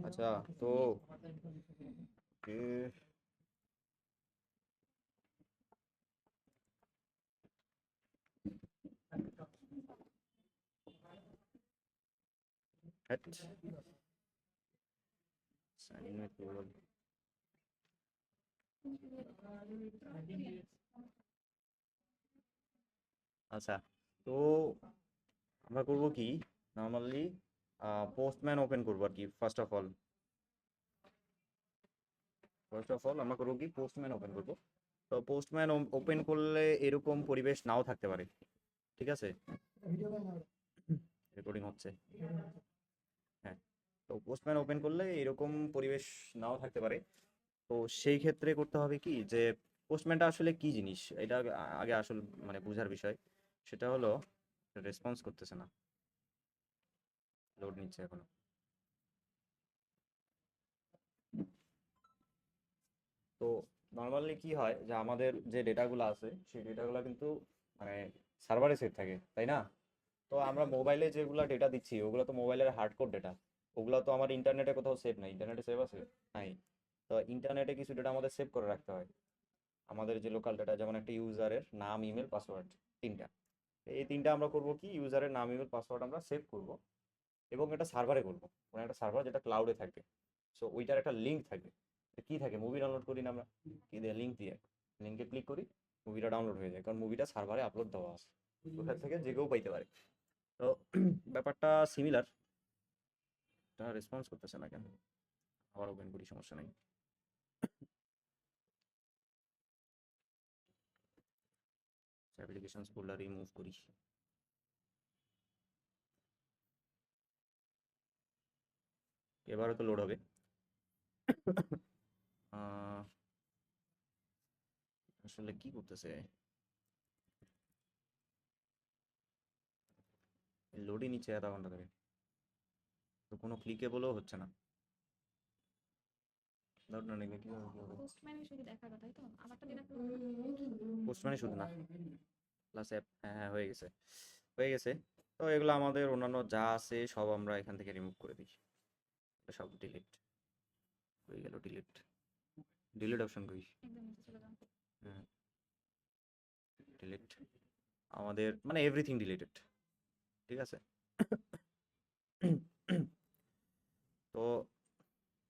আচ্ছা, তো এ, hat, sign with Google। আচ্ছা, তো আমরা করব কি, নর্মালি পোস্টম্যান ওপেন করবো আর কি। ফার্স্ট অফ অল আমরা করবো কি, পোস্টম্যান ওপেন করবো। তো পোস্টম্যান ওপেন করলে এরকম পরিবেশ নাও থাকতে পারে, ঠিক আছে। রেকর্ডিং হচ্ছে, হ্যাঁ। তো পোস্টম্যান ওপেন করলে এরকম পরিবেশ নাও থাকতে পারে। তো সেই ক্ষেত্রে করতে হবে কি, যে পোস্টম্যানটা আসলে কি জিনিস, এটা আগে আসল মানে বোঝার বিষয়। সেটা হলো, রেসপন্স করতেছে না, লোড নিচ্ছে এখনো। তো নর্মালি কি হয়, যে আমাদের যে ডেটাগুলো আছে সেই ডেটাগুলো কিন্তু মানে সার্ভারে সেভ থাকে, তাই না? তো আমরা মোবাইলে যেগুলো ডেটা দিচ্ছি ওগুলো তো মোবাইলের হার্ডকোর ডেটা। ওগুলো তো আমার ইন্টারনেটে কোথাও সেভ নাই, ইন্টারনেটে সেভ আছে? নাই। তো ইন্টারনেটে কিছু ডেটা আমাদের সেভ করে রাখতে হয়। আমাদের যে লোকাল ডেটা, যেমন একটা ইউজারের নাম, ইমেল, পাসওয়ার্ড, তিনটা। এই তিনটা আমরা করব কি, ইউজারের নাম, ইমেল, পাসওয়ার্ড আমরা সেভ করব, এবং এটা সার্ভারে করব, মানে একটা সার্ভার যেটা ক্লাউডে থাকবে। সো ওইটার একটা লিঙ্ক থাকবে। কি থাকে, মুভি ডাউনলোড করি না আমরা, কি দিয়ে, লিঙ্ক দিয়ে। লিঙ্কে ক্লিক করি, মুভিটা ডাউনলোড হয়ে যায়, কারণ মুভিটা সার্ভারে আপলোড দেওয়া আছে, ওখান থেকে যে কেউ পাইতে পারে। তো ব্যাপারটা সিমিলার। এটা রেসপন্স করতেছে না কেন? আবার ওপেন করি, সমস্যা নাই। অ্যাপ্লিকেশন ফোল্ডার রিমুভ করি। এবারে তো লোড হবে। আসলে কি করতেছে, লোডই নিচ্ছে আধা ঘন্টা ধরে, তো কোনো ক্লিকেবলও হচ্ছে না। লোড না নিলে কি হবে, কি হবে? পোস্টম্যানই শুধু দেখালো, তাই তো? আমারটা দিলে পোস্টম্যানে শুধু না, প্লাস অ্যাপ, হ্যাঁ হ্যাঁ হয়ে গেছে, হয়ে গেছে। তো এগুলো আমাদের অন্যান্য যা আছে সব আমরা এখান থেকে রিমুভ করে দিই। এটা সব ডিলিট হয়ে গেল, ডিলিট। ডিলিট অপশন কই? একদম নিচে চলে যাও। হ্যাঁ, ডিলিট। আমাদের মানে এভরিথিং ডিলিটেড, ঠিক আছে। তো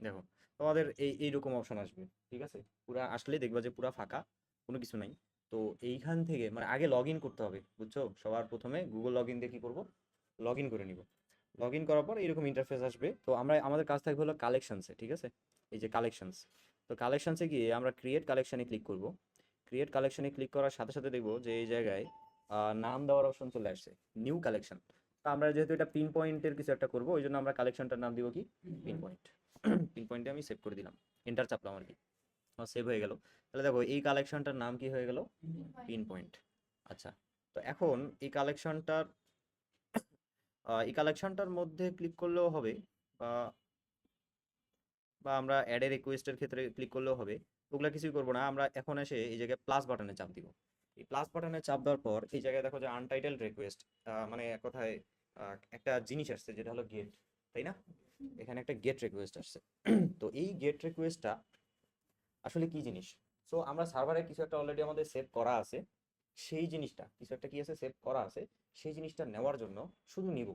দেখো, তোমাদের এইরকম অপশন আসবে, ঠিক আছে। পুরা আসলে দেখবা যে পুরা ফাঁকা, কোনো কিছু নাই। তো এইখান থেকে মানে আগে লগ ইন করতে হবে, বুঝছো? সবার প্রথমে গুগল লগ ইন দিয়ে কি করবো, লগ ইন করে নিব। লগ ইন করার পর এরকম ইন্টারফেস আসবে। তো আমরা আমাদের কাজ থাকবে হলো কালেকশনসে, ঠিক আছে। এই যে কালেকশনস, তো কালেকশনসে গিয়ে আমরা ক্রিয়েট কালেকশনে ক্লিক করব। ক্রিয়েট কালেকশনে ক্লিক করার সাথে সাথে দেখবো যে এই জায়গায় নাম দেওয়ার অপশন চলে আসছে, নিউ কালেকশন। তো আমরা যেহেতু এটা পিন পয়েন্টের কিছু একটা করবো, ওই জন্য আমরা কালেকশনটার নাম দিব কি, পিন পয়েন্ট। পিন পয়েন্টে আমি সেভ করে দিলাম, এন্টার চাপলাম আর কি, সেভ হয়ে গেল। তাহলে দেখো এই কালেকশনটার নাম কি হয়ে গেল, পিন পয়েন্ট। আচ্ছা, তো এখন এই কালেকশনটার মধ্যে ক্লিক করলেও হবে, বা বা আমরা অ্যাড এ রিকোয়েস্টের ক্ষেত্রে ক্লিক করলেও হবে। ওগুলো কিছুই করবো না, আমরা এখন এসে এই জায়গায় প্লাস বাটনে চাপ দিব। এই প্লাস বাটনে চাপ দেওয়ার পর এই জায়গায় দেখো যে আনটাইটেলড রিকোয়েস্ট, মানে এক কথায় একটা জিনিস আসছে যেটা হলো গেট, তাই না? এখানে একটা গেট রিকোয়েস্ট আসছে। তো এই গেট রিকোয়েস্টটা আসলে কি জিনিস? সো আমরা সার্ভারে কিছু একটা অলরেডি আমাদের সেভ করা আছে, সেই জিনিসটা কিছু একটা কি আছে, সেভ করা আছে। সেই জিনিসটা নেওয়ার জন্য শুধু নিব,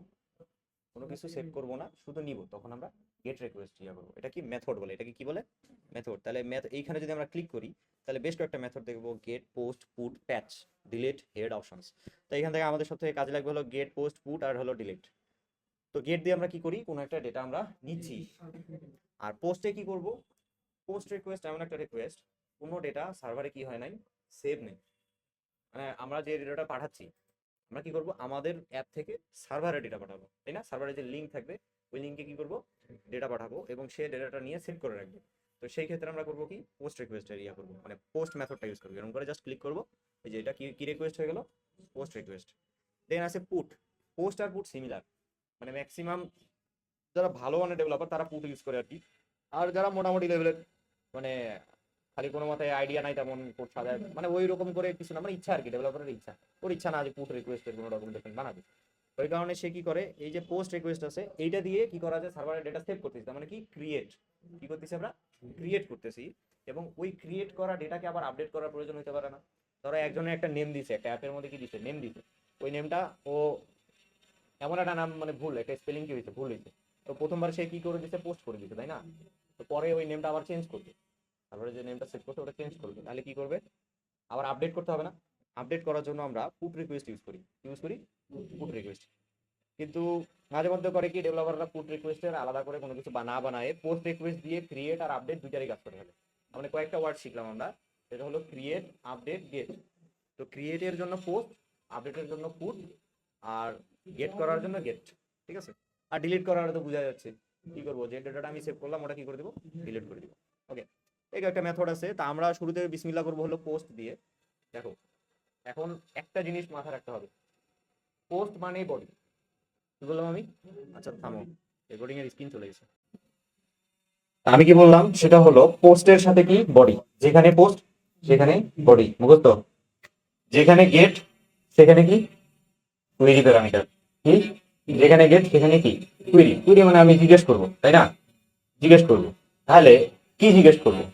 কোনো কিছু সেভ করব না, শুধু নিব। তখন আমরা গেট রিকোয়েস্ট ইয়া করবো, এটা কি মেথড বলে, এটাকে কি বলে, মেথড। তাহলে এইখানে যদি আমরা ক্লিক করি, তাহলে বেশ কয়েকটা মেথড দেখবো, গেট, পোস্ট, পুট, প্যাচ, ডিলিট, হেড অপশনস। তো এখান থেকে আমাদের সব থেকে কাজে লাগবে হলো গেট, পোস্ট, পুট আর হলো ডিলিট। তো গেট দিয়ে আমরা কি করি, কোনো একটা ডেটা আমরা নিচ্ছি। আর পোস্টে কি করব, পোস্ট রিকোয়েস্ট এমন একটা রিকোয়েস্ট, কোনো ডেটা সার্ভারে কি হয় নাই, সেভ নেই। মানে আমরা যে ডেটাটা পাঠাচ্ছি, আমরা কি করব, আমাদের অ্যাপ থেকে সার্ভারে ডেটা পাঠাবো, তাই না? সার্ভারে যে লিঙ্ক থাকবে, ওই লিঙ্কে কি করব, ডেটা পাঠাবো, এবং সে ডেটাটা নিয়ে সেভ করে রাখবে। তো সেই ক্ষেত্রে আমরা করবো কি, পোস্ট রিকোয়েস্টের ইয়া করবো, মানে পোস্ট মেথডটা ইউজ করবো। এরকম করে জাস্ট ক্লিক করবো, এই যে এটা কি কি রিকোয়েস্ট হয়ে গেল, পোস্ট রিকোয়েস্ট। দেন আছে পুট। পোস্ট আর পুট সিমিলার, মানে ম্যাক্সিমাম যারা ভালো মানের ডেভেলপার তারা পুট ইউজ করে আর কি। আর যারা মোটামুটি লেভেলের, মানে খালি কোনো মতে আইডিয়া নাই তেমন কোড সাজায়, মানে ওই রকম করে কিছু না, মানে ইচ্ছা আর কি, ডেভেলপারের ইচ্ছা। ওর ইচ্ছা না যে পুট রিকোয়েস্টের কোনো ডকুমেন্টেশন বানাবে, ওই কারণে সে কি করে, এই যে পোস্ট রিকোয়েস্ট আছে এইটা দিয়ে কি করা যায়, সার্ভারে ডেটা সেভ করতেছি, তার মানে কি ক্রিয়েট, কি করতেছি আমরা, ক্রিয়েট করতেছি। এবং ওই ক্রিয়েট করা ডেটাকে আবার আপডেট করার প্রয়োজন হতে পারে না। ধরো একজনের একটা নেম দিছে, একটা অ্যাপের মধ্যে কি দিছে, নেম দিছে, ওই নেমটা ও এমন একটা নাম মানে ভুল, একটা স্পেলিং কি হয়েছে, ভুল হয়েছে, তো প্রথমবার সে কি করে দিছে, পোস্ট করে দিছে, তাই না? তো পরে ওই নেমটা আবার চেঞ্জ করবে, তারপরে যে নেমটা সেভ করছে ওটা চেঞ্জ করবে, তাহলে কি করবে, আবার আপডেট করতে হবে না? আপডেট করার জন্য আমরা পুট রিকোয়েস্ট ইউজ করি পুট রিকোয়েস্ট। কিন্তু মাঝে মধ্যে করে কি ডেভেলপাররা পুট রিকোয়েস্টের আলাদা করে কোনো কিছু না বানায় পোস্ট রিকোয়েস্ট দিয়ে ক্রিয়েট আর আপডেট দুইটারই কাজ করে ফেলে। মানে কয়েকটা ওয়ার্ড শিখলাম আমরা, সেটা হলো ক্রিয়েট, আপডেট, গেট। তো ক্রিয়েটের জন্য পোস্ট, আপডেটের জন্য পুট, আর গেট করার জন্য গেট, ঠিক আছে? আর ডিলিট করার তো বোঝা যাচ্ছে, কি করবো, যে ডেটাটা আমি সেভ করলাম ওটা কি করে দেবো, ডিলিট করে দিব। ওকে, এই একটা মেথড আছে। তা আমরা শুরুতে বিসমিল্লাহ করবো হলো পোস্ট দিয়ে। দেখো এখন একটা জিনিস মাথায় রাখতে হবে, পোস্ট মানে বডি। কি বললাম আমি? আচ্ছা থামো, রেকর্ডিং এর স্ক্রিন চলে গেছে। আমি কি বললাম সেটা হলো পোস্টের সাথে কি বডি, যেখানে পোস্ট সেখানে বডি, মুখস্থ। যেখানে গেট সেখানে কি কুয়েরি প্যারামিটার, কি যেখানে গেট সেখানে কি কুয়েরি, কুয়েরি মানে আমি জিজ্ঞেস করবো, তাই না? জিজ্ঞেস করবো, তাহলে কি জিজ্ঞেস করবো,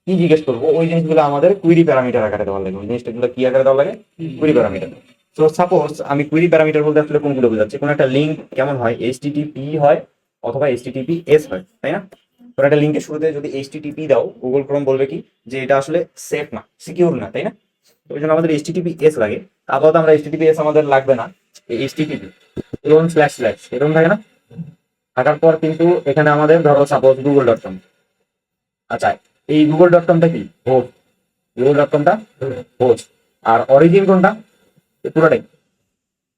কি জিজ্ঞেস করবো, ওই জিনিসগুলো আমাদের কুয়েরি প্যারামিটার আকারে দেওয়া লাগে। ওই জিনিসগুলো কি আকারে দেওয়া লাগে, কুয়েরি প্যারামিটার। তো সাপোজ আমি কুয়েরি প্যারামিটার বলতে আসলে কোনগুলো বোঝাচ্ছি, কোনো একটা লিঙ্ক কেমন হয়, এইচটিটিপি হয় অথবা এইচটিটিপিএস হয়, তাই না? কোনো একটা লিঙ্কের শুরুতে যদি এইচটিটিপি দাও, গুগল ক্রোম বলবে কি যে এটা আসলে সেফ না, সিকিউর না, তাই না? তো ওই জন্য আমাদের এইচটিটিপিএস লাগে। আপাতত আমরা এইচটিটিপিএস আমাদের লাগবে না, এইচটিটিপি এরকম স্ল্যাশ স্ল্যাশ এরকম থাকে না, থাকার পর কিন্তু এখানে আমাদের ধরো সাপোজ গুগল.com। আচ্ছা, এই গুগল.comটা কি হোস্ট, গুগল.comটা হোস্ট, আর অরিজিন কোনটা, এই পুরোটাই,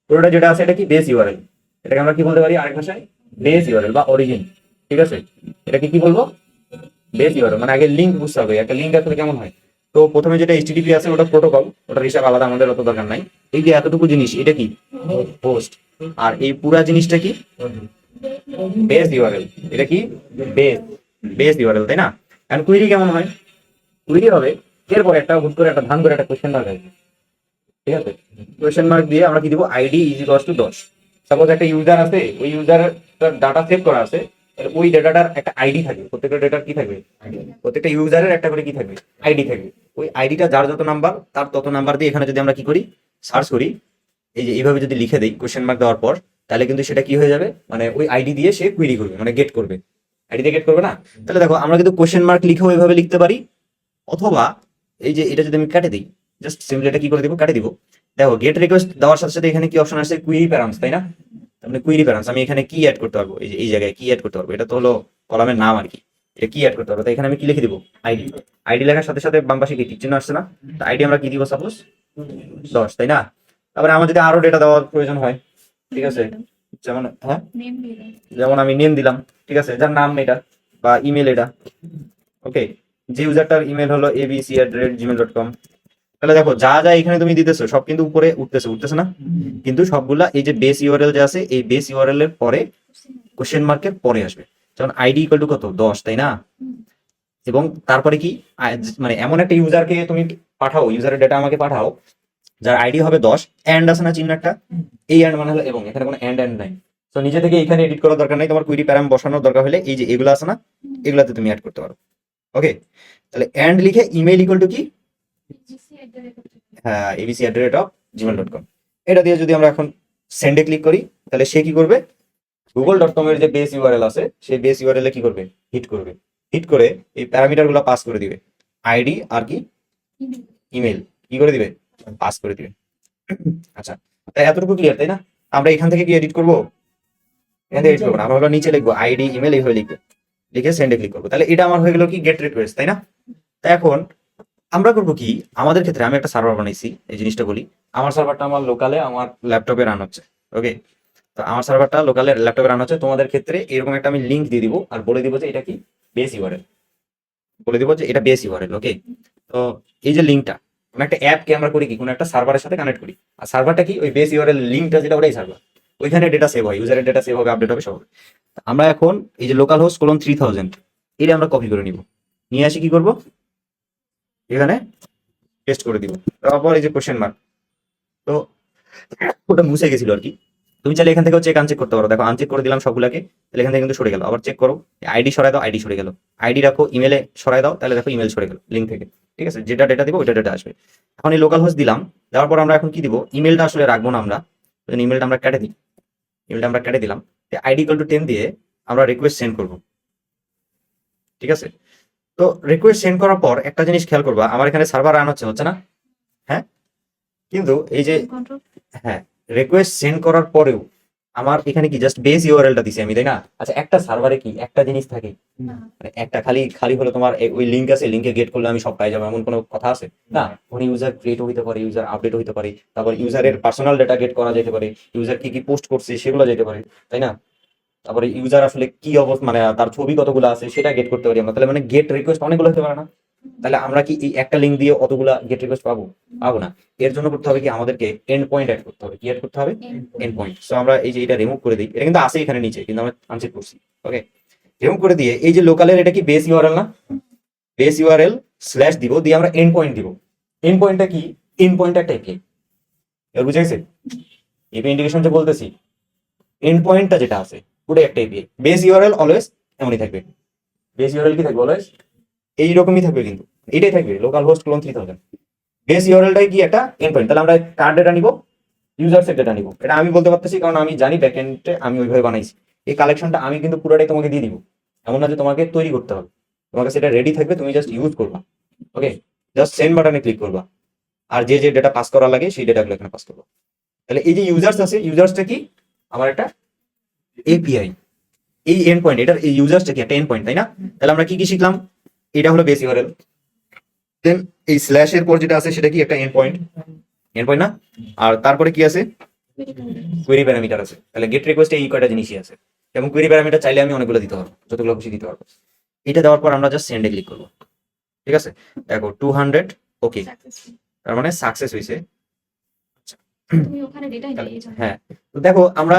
পুরোটা যেটা আছে এটা কি বেস ইউআরএল। এটাকে আমরা কি বলতে পারি আরেক ভাষায়, বেস ইউআরএল বা অরিজিন, ঠিক আছে? এটাকে কি বলবো, বেস ইউআরএল। মানে আগে লিঙ্ক বুঝতে হবে, একটা লিঙ্ক আসলে কেমন হয়। তো প্রথমে যেটা এইচটিটিপি আছে ওটা প্রোটোকল, ওটার হিসাব আলাদা, আমাদের অত দরকার নাই। এই যে এতটুকু জিনিস এটা কি হোস্ট, আর এই পুরা জিনিসটা কি বেস ইউআরএল। এটা কি বেস, বেস ইউআরএল, তাই না? এখন কুইরি কেমন হয়, কুইরি হবে এরপর একটা হুট করে একটা ধান করে একটা কোয়েশ্চেন মার্ক আসবে, ঠিক আছে? কোয়েশ্চেন মার্ক দিয়ে আমরা কি দিব, ID is equals to 10। Suppose একটা ইউজার আছে, ওই ইউজারের ডাটা সেভ করা আছে, তাহলে ওই ডেটাটার একটা আইডি থাকবে, প্রত্যেকটা ডেটার কি থাকবে, প্রত্যেকটা ইউজারের একটা করে কি থাকবে, আইডি থাকবে। ওই আইডিটা যার যত নাম্বার তার তত নাম্বার দিয়ে এখানে যদি আমরা কি করি, সার্চ করি, এই যে এইভাবে যদি লিখে দিই কোয়েশ্চেন মার্ক দেওয়ার পর, তাহলে কিন্তু সেটা কি হয়ে যাবে, মানে ওই আইডি দিয়ে সে কুইরি করবে, মানে গেট করবে, আইডি দিয়ে গেট করবে না? তাহলে দেখো আমরা কিন্তু কোয়েশ্চেন মার্ক লিখেও এইভাবে লিখতে পারি, অথবা এই যে এটা যদি আমি কেটে দিই, জাস্ট সিম্পলি এটা কি করে দিব, কেটে দিব। দেখো গেট রিকোয়েস্ট দেওয়ার সাথে সাথে এখানে কি অপশন আসছে, কুইরি প্যারামস, তাই না? তার মানে কুইরি প্যারামস, আমি এখানে কি অ্যাড করতে পারবো, এই যে এই জায়গায় কি অ্যাড করতে পারবো, এটা তো হলো কলামের নাম আর কি। এটা কি অ্যাড করতে পারবো, তাই এখানে আমি কি লিখে দিব, আইডি। আইডি লেখার সাথে সাথে বাম পাশে কি টিক চিহ্ন আসছে না, তো আইডি আমরা কি দিব, সাপোজ 10, তাই না? তারপরে আমার যদি আরো ডেটা দেওয়ার প্রয়োজন হয়, ঠিক আছে, যেমন হ্যাঁ, নেম দিয়ে দাও। যেমন আমি নেম দিলাম, ঠিক আছে, যার নাম এটা বা ইমেল এটা, ওকে, যে ইউজারটার ইমেল হলো abc@gmail.com। তাহলে দেখো যা যা এখানে তুমি দিতেছো সব কিন্তু উপরে উঠতেছে, উঠতেছে না? কিন্তু সবগুলা এই যে বেস ইউআরএল যে আছে, এই বেস ইউআরএল এর পরে কোশ্চেন মার্কের পরে আসবে। যেমন আইডি ইকুয়াল টু কত, 10, তাই না? এবং তারপরে কি মানে এমন একটা ইউজারকে তুমি পাঠাও, ইউজারের ডেটা আমাকে পাঠাও যার আইডি হবে 10, এন্ড আছে না চিহ্ন একটা, এই এন্ড মানে হলো এবং, এখানে কোনো এন্ড নাই। তো নিজে থেকে এখানে এডিট করার দরকার নাই, তোমার কুইরি প্যারাম বসানোর দরকার হলে এই যে এগুলো আছে না, এগুলাতে তুমি অ্যাড করতে পারো। ওকে, তাহলে এন্ড লিখে ইমেল ইকুয়াল টু কি, হ্যাঁ abc@gmail.com। এটা দিয়ে যদি আমরা এখন সেন্ডে ক্লিক করি, তাহলে সে কি করবে, গুগল.com এর যে বেস ইউআরএল আছে সেই বেস ইউআরএল এ কি করবে, হিট করবে, হিট করে এই প্যারামিটার গুলো পাস করে দিবে, আইডি আর কি ইমেল কি করে দিবে, পাস করে দিবে। আচ্ছা, তাই এতটুকু ক্লিয়ার, তাই না? আমরা এখান থেকে কি এডিট করবো, এখান থেকে এডিট করবো না, আমরা হলো নিচে লিখবো আইডি ইমেল এইভাবে লিখবো, লিখে সেন্ডে ক্লিক করবো, তাহলে এটা আমার হয়ে গেল কি গেট রিকোয়েস্ট, তাই না? তাই এখন আমরা করবো কি, আমাদের ক্ষেত্রে আমি একটা সার্ভার বানাইছি, এই জিনিসটা বলি। আমার সার্ভারটা আমার লোকালে আমার ল্যাপটপে রান হচ্ছে, ওকে? তো আমার সার্ভারটা লোকালে ল্যাপটপে রান হচ্ছে, তোমাদের ক্ষেত্রে এরকম একটা আমি লিংক দিয়ে দিব আর বলে দিব যে এটা কি বেস ইউআরএল, বলে দিব যে এটা বেস ইউআরএল, ওকে? তো এই যে লিঙ্কটা, কোনো একটা অ্যাপকে আমরা করি কি, কোনো একটা সার্ভারের সাথে কানেক্ট করি, আর সার্ভারটা কি ওই বেস ইউআরএল লিঙ্কটা যেটা ওটাই সার্ভার, ওইখানে ডেটা সেভ হয়, ইউজারের ডেটা সেভ হবে, আপডেট হবে, সব হবে। আমরা এখন এই যে লোকাল হোস্ট কোলন 3000 এটা আমরা কপি করে নিব, নিয়ে আসি কি করব, এখানে পেস্ট করে দিব। তারপর এই যে কোশ্চেন মার্ক, তো ওটা মুছে গেছিল আর কি, তুমি চাইলে এখান থেকেও চেক আনচেক করতে পারো। দেখো আনচেক করে দিলাম সবগুলাকে, তাহলে এখান থেকে কিন্তু সরে গেল। আবার চেক করো, আইডি সরাই দাও, আইডি সরে গেল। আইডি রাখো, ইমেলে সরাই দাও, তাহলে দেখো ইমেল সরে গেল লিঙ্ক থেকে। ঠিক আছে, যেটা ডেটা দিব ওইটা ডেটা আসবে। এখন এই লোকাল হোস্ট দিলাম, দেওয়ার পর আমরা এখন কি দিব, ইমেলটা আসলে রাখবো না আমরা, ইমেলটা আমরা কেটে দিই। ইমেলটা আমরা কেটে দিলাম, আইডি ইকুয়াল টু 10 দিয়ে আমরা রিকোয়েস্ট সেন্ড করব। ঠিক আছে, তো রিকোয়েস্ট সেন্ড করার পর একটা জিনিস খেয়াল করবা, আমার এখানে সার্ভার রান হচ্ছে না? হ্যাঁ, কিন্তু এই যে কন্ট্রোল হ্যাঁ, রিকোয়েস্ট সেন্ড করার পরেও আমার এখানে কি জাস্ট বেস ইউআরএলটা দিছি আমি, তাই না? আচ্ছা, একটা সার্ভারে কি একটা জিনিস থাকে? না। মানে একটা খালি খালি হলো তোমার ওই লিঙ্ক আছে, লিঙ্কে গেট করলে আমি সব পাই যাবো এমন কোনো কথা আছে না। ওখানে ইউজার ক্রিয়েট হইতে পারে, ইউজার আপডেট হইতে পারে, তারপর ইউজারের পার্সোনাল ডেটা গেট করা যেতে পারে, ইউজার কি কি পোস্ট করছে সেগুলো যেতে পারে, তাই না? তারপরে ইউজার আসলে কি অবস্থা, মানে তার ছবি কতগুলো আছে সেটা গেট করতে পারি আমরা। তাহলে মানে গেট রিকোয়েস্ট অনেকগুলো হতে পারে না? তাহলে আমরা কি এই একটা লিঙ্ক দিয়ে অতগুলা গেট রিকোয়েস্ট পাবো? পাবো না। এর জন্য করতে হবে কি, আমাদেরকে এন্ড পয়েন্ট অ্যাড করতে হবে। কি অ্যাড করতে হবে? End point. সো আমরা এই যে এটা রিমুভ করে দিই, এটা কিন্তু আছে এখানে নিচে, কিন্তু আমরা আনচেক করছি। ওকে, রিমুভ করে দিয়ে এই যে লোকালের এটা কি বেস ইউআরএল না? বেস ইউআরএল স্ল্যাশ দিব, দিয়ে আমরা এন্ড পয়েন্ট দিব। এন্ড পয়েন্টটা কি? এন্ড পয়েন্ট একটা এপিআই। এবার বুঝে গেছে? এপিআই ইন্টিগ্রেশন যে বলতেছি, এন্ড পয়েন্টটা যেটা আছে ওটা একটা এপিআই। বেস ইউআরএল অলওয়েজ এমনই থাকবে। বেস ইউআরএল কি থাকবে অলওয়েজ? এইরকমই থাকবে, কিন্তু এটাই থাকবে লোকাল হোস্ট ক্লোন 3000। বেস ইউআরএলটাই কি একটা এন্ড পয়েন্ট। তাহলে আমরা কার ডেটা নিব? ইউজার্সের ডেটা নিব। এটা আমি বলতে পারতেছি কারণ আমি জানি ব্যাকএন্ডে আমি ওইভাবে বানাইছি। এই কালেকশনটা আমি কিন্তু পুরোটাই তোমাকে দিয়ে দিব, এমন না যে তোমাকে তৈরি করতে হবে। তোমার কাছে এটা রেডি থাকবে, তুমি জাস্ট ইউজ করবা। ওকে, জাস্ট সেন্ড বাটনে ক্লিক করবা, আর যে যে ডেটা পাস করা লাগে সেই ডেটাগুলো এখানে পাস করবা। তাহলে এই যে ইউজার্স আছে, ইউজার্সটা কি? আমার একটা এপিআই। এই এন্ড পয়েন্ট, এটার এই ইউজার্সটা কি? একটা এন্ড পয়েন্ট, তাই না? তাহলে আমরা কি কি শিখলাম? এটা হলো বেস ইউআরএল, দেন এই স্ল্যাশ এর পর যেটা আছে সেটা কি? একটা এন্ড পয়েন্ট। এন্ড পয়েন্ট না? আর তারপরে কি আছে? কোয়েরি প্যারামিটার আছে। তাহলে গেট রিকোয়েস্টে এই কয়টা জিনিসই আছে, এবং কোয়েরি প্যারামিটার চাইলে আমি অনেকগুলো দিতে পারবো, যতগুলো খুশি দিতে পারবো। এটা দেওয়ার পর আমরা জাস্ট সেন্ডে ক্লিক করবো। ঠিক আছে, দেখো 200 ওকে, সাকসেসফুল। তার মানে সাকসেস হয়েছে। তুমি ওখানে ডেটাই নাই এই জন্য। হ্যাঁ, তো দেখো আমরা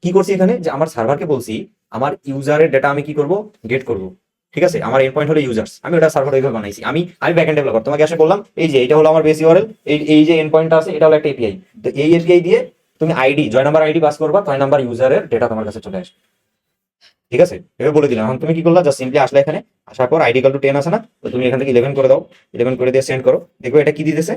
কি করছি এখানে, যে আমার সার্ভারকে বলছি আমার ইউজারের ডেটা আমি কি করব? গেট করব। ঠিক আছে, আমার এন্ড পয়েন্ট হলো ইউজার্স, আমি ওটা সার্ভার ওইভাবে বানাইছি। আমি আমি ব্যাকএন্ড ডেভেলপার, তোমাকে এসে বললাম এই যে এটা হলো আমার বেস ইউআরএল, এই যে এন্ড পয়েন্টটা আছে এটা হলো একটা এপিআই। তো এই এপিআই দিয়ে তুমি আইডি, জয় নাম্বার আইডি পাস করবা, কয় নাম্বার ইউজারের ডেটা তোমার কাছে চলে আসবে। ঠিক আছে, এভাবে বলে দিলাম। এখন তুমি কি করলা? জাস্ট সিম্পলি আসলে এখানে, আসার পর আইডি ইকুয়াল টু 10 আছে না, তো তুমি এখান থেকে 11 করে দাও। 11 করে দিয়ে সেন্ড করো। দেখো এটা কি দিতেছে?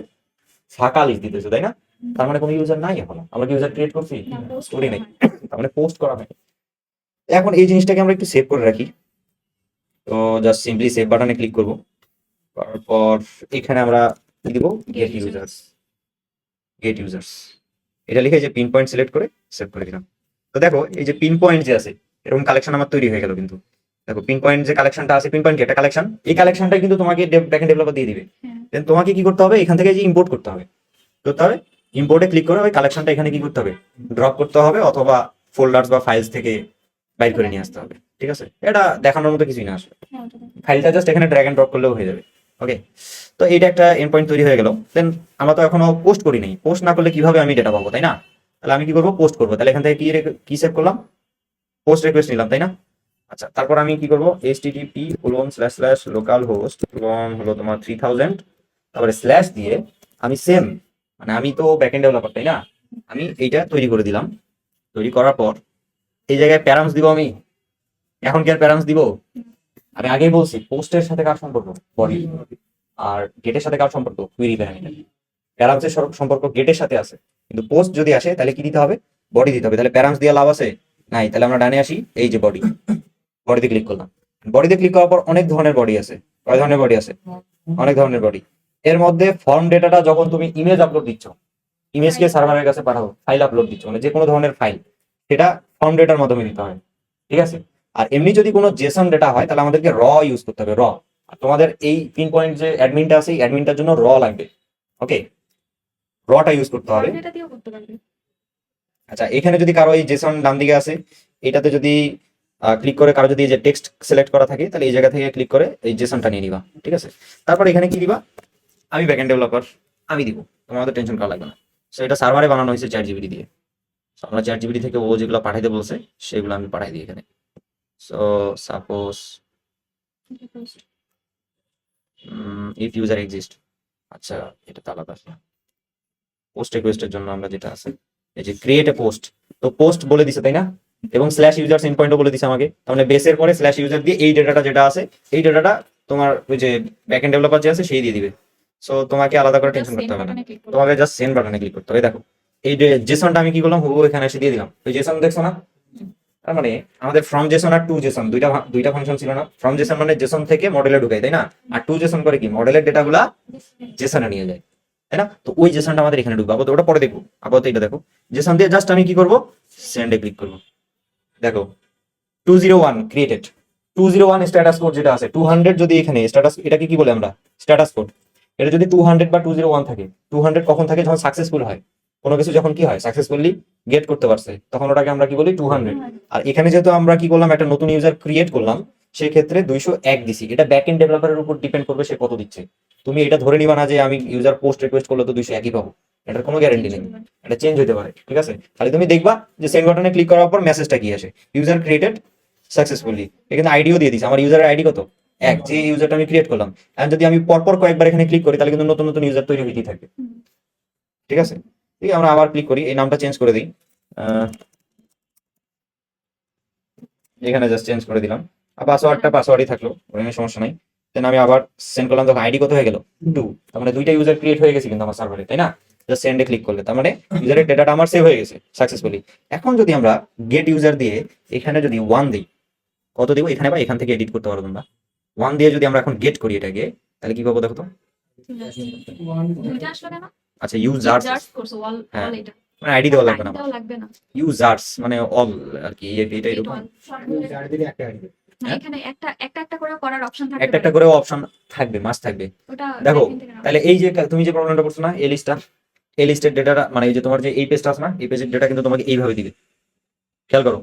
ফাঁকা লিস্ট দিতেছে, তাই না? তার মানে কোনো ইউজার নাই এখন। আমরা কি ইউজার ক্রিয়েট করছি? না, post করি করা নাই, হয়। তার মানে পোস্ট করা হয়। এখন এই জিনিসটাকে আমরা একটু সেভ করে রাখি। তো জাস্ট সিম্পলি সেভ বাটনে ক্লিক করব, তারপর এখানে আমরা কি দিব? Gate users. গেট ইউজার্স এটা লিখে যে পিন পয়েন্ট সিলেক্ট করে সেভ করে দিলাম। তো দেখো এই যে পিন পয়েন্ট যে আছে, এরকম কালেকশন আমার তৈরি হয়ে গেল। কিন্তু দেখো পিন পয়েন্ট যে কালেকশনটা আছে, পিন পয়েন্ট কি একটা কালেকশন, এই কালেকশনটা কিন্তু তোমাকে ব্যাকএন্ড ডেভেলপার দিয়ে দিবে। হ্যাঁ। দেন তোমাকে কি করতে হবে? এখান থেকে যে ইম্পোর্ট করতে হবে, ইম্পোর্টে ক্লিক করে ওই কালেকশনটা এখানে কি করতে হবে? ড্রপ করতে হবে, অথবা ফোল্ডার্স বা ফাইলস থেকে বাইর করে নিয়ে আসতে হবে। ঠিক আছে, এটা দেখানোর মতো কিছুই না আসলে। হ্যাঁ, ওটা দেখো। ফাইলটা জাস্ট এখানে ড্র্যাগ এন্ড ড্রপ করলেও হয়ে যাবে। ওকে, তো এইটা একটা এন্ড পয়েন্ট তৈরি হয়ে গেল। দেন আমরা তো এখনো পোস্ট করি নাই, পোস্ট না করলে কিভাবে আমি ডেটা পাবো, তাই না? তাহলে আমি কি করবো? পোস্ট করবো। তাহলে এখান থেকে কি সেভ করলাম? পোস্ট রিকোয়েস্ট নিলাম, তাই না? আচ্ছা, তারপর আমি কি করবো? http://localhost হলো তোমার 3000, তারপরে স্ল্যাশ দিয়ে আমি সেম, মানে আমি তো ব্যাকএন্ড ডেভেলপার, তাই না? আমি এইটা তৈরি করে দিলাম। তৈরি করার পর এই জায়গায় প্যারামস দিব আমি। এখন কি আর প্যারামস দিব? আমি আগেই বলছি পোস্টের সাথে কার সম্পর্ক? বডি। আর গেটের সাথে কার সম্পর্ক? Query parameter. প্যারামসের সম্পর্ক গেটের সাথে আছে, কিন্তু পোস্ট যদি আসে তাহলে কি দিতে হবে? বডি দিতে হবে। তাহলে প্যারামস দিয়ে লাভ আছে? নাই। তাহলে আমরা ডানে আসি, এই যে বডি, বডিতে ক্লিক করলাম। বডিতে ক্লিক করার পর অনেক ধরনের বডি আছে। কয় ধরনের বডি আছে? অনেক ধরনের বডি। এর মধ্যে ফর্ম ডেটাটা যখন তুমি ইমেজ আপলোড দিচ্ছ, ইমেজকে সার্ভারের কাছে পাঠাবো, ফাইল আপলোড দিচ্ছ, মানে যে কোনো ধরনের ফাইল, সেটা ফর্ম ডেটার মাধ্যমে দিতে হয়। ঠিক আছে, আর এমনি যদি কোনো জেসন ডেটা হয় তাহলে আমাদেরকে র ইউজ করতে হবে, র। আর তোমাদের এই পিন পয়েন্ট যে অ্যাডমিনটা আছে, এই অ্যাডমিনটার জন্য র লাগবে। ওকে, রটা ইউজ করতে হবে। ডেটা দিয়েও করতে পারবে। আচ্ছা, এখানে যদি কারো এই জেসন ডান দিকে আছে, এটাতে যদি ক্লিক করে কারো যদি এই যে টেক্সট সিলেক্ট করা থাকে, তাহলে এই জায়গা থেকে ক্লিক করে এই জেসনটা নিয়ে নিবা। ঠিক আছে, তারপর এখানে কি দিবা? আমি ব্যাকএন্ড ডেভেলপার, আমি দিব, তোমাদের টেনশন করা লাগবে না। সো এটা সার্ভারে বানানো হয়েছে চ্যাট জিপিটি দিয়ে। সো আমরা চ্যাট জিপিটি থেকে ও যেগুলো পাঠাইতে বলছে সেগুলো আমি পাঠাই দিই এখানে। So suppose Post। If user exist, আচ্ছা এটা তো আলাদা। পোস্ট রিকোয়েস্টের জন্য আমরা যেটা আছে এই যে ক্রিয়েট এ পোস্ট, তো পোস্ট বলে দিছে তাই না, এবং স্ল্যাশ ইউজার্স এন্ড পয়েন্টও বলে দিছে আমাকে, তার মানে বেসের পরে স্ল্যাশ ইউজার দিয়ে এই ডেটাটা যেটা আছে এই ডেটাটা তোমার ওই যে ব্যাকএন্ড ডেভেলপার যে আছে সেই দিয়ে দিবে। সো তোমাকে আলাদা করে টেনশন করতে হবে না, তোমাকে জাস্ট সেন্ড বাটনে ক্লিক করতে হবে। দেখো এই যে জেসনটা আমি কি করলাম, হুবহু এখানে এসে দিয়ে দিলাম, ওই জেসন দেখছো না, তার মানে আমাদের ফ্রম জেসন আর টু জেসন দুইটা ফাংশন ছিল না, ফ্রম জেসন মানে জেসন থেকে মডেলে ঢুকাই তাই না, আর টু জেসন করে কি মডেলের ডেটাগুলা জেসনে নিয়ে যায় তাই না, তো ওই জেসনটা আমাদের এখানে ঢুকবে, আপাতত ওটা পরে দেখবো, আপাতত এটা দেখো জেসন দিয়ে জাস্ট আমি কি করব, সেন্ডে ক্লিক করব। দেখো 201 ক্রিয়েটেড, 201 স্ট্যাটাস কোড যেটা আছে 200 যদি এখানে স্ট্যাটাস, এটাকে কি বলে আমরা স্ট্যাটাস কোড, এটা যদি 200 বা 201 থাকে, 200 কখন থাকে যখন সাকসেসফুল হয়, কোনো কিছু যখন কি হয় সাকসেসফুলি গেট করতে পারছে তখন ওটাকে আমরা কি বলি 200। আর এখানে যেহেতু আমরা কি করলাম একটা নতুন ইউজার ক্রিয়েট করলাম, সেই ক্ষেত্রে 201 দিছি, এটা ব্যাক এন্ড ডেভেলপারের উপর ডিপেন্ড করবে সে কত দিচ্ছে। তুমি এটা ধরে নিবা না যে আমি ইউজার পোস্ট রিকোয়েস্ট করলে তো 201ই পাবো, এটার কোনো গ্যারান্টি নেই, এটা চেঞ্জ হতে পারে। ঠিক আছে, খালি তুমি দেখবা যে সেন্ড বাটনে ক্লিক করার পর মেসেজটা কি আসে, ইউজার ক্রিয়েটেড সাকসেসফুলি, এখানে আইডিও দিয়ে দিছে, আমার ইউজারের আইডি কত এক, যে ইউজারটা আমি ক্রিয়েট করলাম। আর যদি আমি পরপর কয়েকবার এখানে ক্লিক করি তাহলে কিন্তু নতুন নতুন ইউজার তৈরি হইতেই থাকবে। ঠিক আছে, ঠিক আছে, আমরা আবার ক্লিক করি, এই নামটা চেঞ্জ করে দিই, এখানে জাস্ট চেঞ্জ করে দিলাম, আর পাসওয়ার্ডটা পাসওয়ার্ডই থাকলো, ওখানে সমস্যা নাই। দেন আমি আবার সেন্ড করলাম, তখন আইডি কত হয়ে গেল 2, তার মানে দুইটা ইউজার ক্রিয়েট হয়ে গেছে কিন্তু আমার সার্ভারে তাই না, জাস্ট সেন্ডে ক্লিক করলে তার মানে ইউজারের ডেটাটা আমার সেভ হয়ে গেছে সাকসেসফুলি। এখন যদি আমরা গেট ইউজার দিয়ে এখানে যদি 1 দিই, কত দিব এখানে বা এখান থেকে এডিট করতে পারো তোমরা, 1 দিয়ে যদি আমরা এখন গেট করি এটাকে, তাহলে কি পাবো দেখো তো, দুইটা আসলো কেন? আচ্ছা ইউজার্স, জাস্ট করছো অল হ্যাঁ অল এটা মানে আইডি দেওয়া লাগবে না, আইডিটাও লাগবে না। ইউজার্স মানে অল আর কি, এটা It এরকম all. না, হ্যাঁ? এখানে একটা একটা একটা করে করার অপশন থাকতে একটা একটা পারে। করে অপশন থাকবে, মাস থাকবে। ওটা দেখো backend থেকে নাও। তাহলে এই যে তুমি যে প্রবলেমটা করছো না, এই লিস্টটা, এই লিস্টের ডেটাটা মানে এই যে তোমার যে এই পেজটা আছে না, এই পেজের ডেটা কিন্তু তোমাকে এইভাবে দিবে, খেয়াল করো,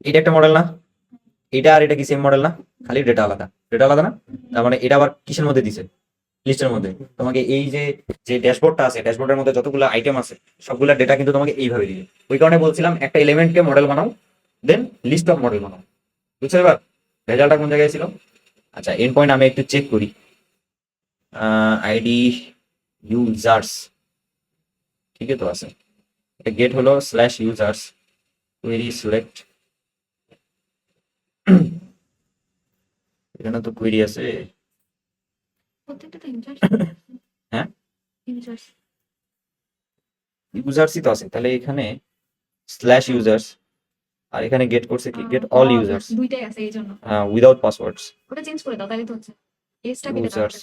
এটা একটা মডেল না, এটা আর এটা কি সেম মডেল না, খালি ডেটা আলাদা, ডেটা আলাদা না, তার মানে এটা আবার কিসের মধ্যে দিছে, লিস্টের মধ্যে। তোমাকে এই যে যে ড্যাশবোর্ডটা আছে, ড্যাশবোর্ডের মধ্যে যতগুলো আইটেম আছে সবগুলা ডেটা কিন্তু তোমাকে এইভাবে দিবে। ওই কারণে বলছিলাম একটা এলিমেন্টকে মডেল বানাও, দেন লিস্ট অফ মডেল বানাও, বুঝছো এবার রেজাল্টটা কোন জায়গায় ছিল। আচ্ছা এন্ড পয়েন্ট আমি একটু চেক করি, আইডি ইউজার্স ঠিকই তো আছে, এটা গেট হলো স্ল্যাশ ইউজার্স কোয়েরি সিলেক্ট, এখানে তো কোয়েরি আছে, প্রত্যেকটা তো ইউজার্স। হ্যাঁ ইউজার্স। ইউজার্সই তো আছে, তাহলে এখানে স্ল্যাশ ইউজার্স, আর এখানে গেট করছে কি গেট অল ইউজার্স দুইটাই আছে এইজন্য। উইদাউট পাসওয়ার্ডস, ওটা চেঞ্জ করে দাও তাহলে তো হচ্ছে। এসটা কেটে দাও। ইউজার্স,